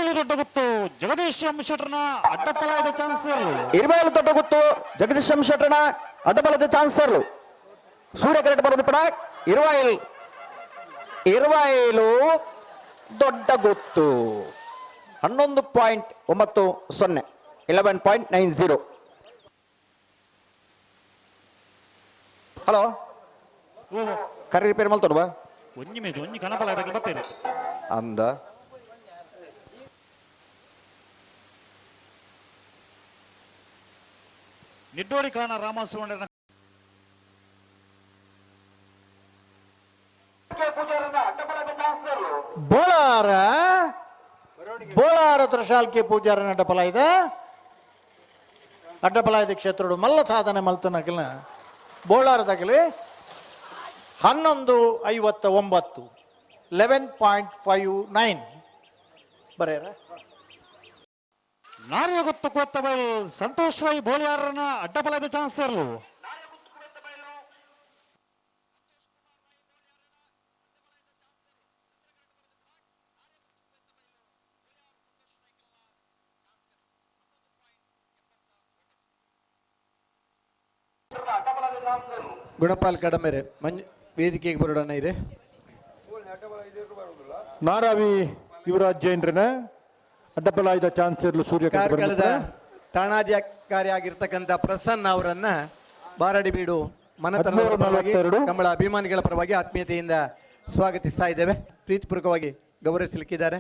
ಇರುವಳ್ಳಿ ದೊಡ್ಡ ಗುತ್ತು ಜಗದೀಶ್ ಶೆಟ್ಟರ್ನ ಅಡ್ಡಪಲಾಯದ ಚಾನ್ಸರ್ಲು. ಇರುವಳ್ಳಿ ದೊಡ್ಡ ಗುತ್ತು ಜಗದೀಶ್ ಶೆಟ್ಟರ್ನ ಅಡ್ಡಪಲಾಯದ ಚಾನ್ಸರ್ಲು. ಸೂರ್ಯ ಕರೆಕ್ಟ್ ಬರೋದು ಪಡ. ಇರುವೈಲು ದೊಡ್ಡ ಗುತ್ತು 11.90 11.90. ಹಲೋ ಕರೆ ರಿಪೇರ್ ಮಾಡ್ತೋಡ್ವಾ ಒಂಜಿ ಮೇಜು ಒಂಜಿ ಕನಪಲಾಯದ ಬರ್ತೇನೆ ಅಂದ ನಿಡ್ಡೋಡಿ ಕಾಣ ರಾಮಸುವರ್ಣ ಬೋಳಾರ ತ್ರಶಾಲ್ಕೆ ಪೂಜಾರನ ಅಡ್ಡಪಲಾಯದ ಕ್ಷೇತ್ರಡು ಮಲ್ಲ ಸಾಧನೆ ಮಲ್ತನಕಲ್ನ ಬೋಳಾರದಾಗಲಿ 11:59 11.59 ಬರೇರ ನಾರ್ಯ ಗೊತ್ತು ಕೊತ್ತ ಬೈಲ್ ಸಂತೋಷ್ ರೈ ಬೋಳಿಯಾರನ ಅಡ್ಡಪಲಾಯದ ಚಾನ್ಸರ್ಲು. ಗುಣಪಾಲ್ ಕಡಮೆರೆ ವೇದಿಕೆಗೆ ಬರೋಣ ಇದೆ ನಾರಾವಿ ಯುವರಾಜ್ ಜೈನ್ರನ ಅಡ್ಡಪಲಾಯದ ಚಾನ್ಸರ್ಲು ಸೂರ್ಯ ಕಾರ್ಕಳದ ಠಾಣಾಧಿಕಾರಿ ಆಗಿರ್ತಕ್ಕಂಥ ಪ್ರಸನ್ನ ಅವರನ್ನ ಬಾರಡಿಬೀಡು ಮನತನದ ಪರವಾಗಿ ಕಮಲ ಅಭಿಮಾನಿಗಳ ಪರವಾಗಿ ಆತ್ಮೀಯತೆಯಿಂದ ಸ್ವಾಗತಿಸ್ತಾ ಇದ್ದೇವೆ. ಪ್ರೀತಿಪೂರ್ವಕವಾಗಿ ಗೌರವಿಸಲಿಕ್ಕಿದ್ದಾರೆ.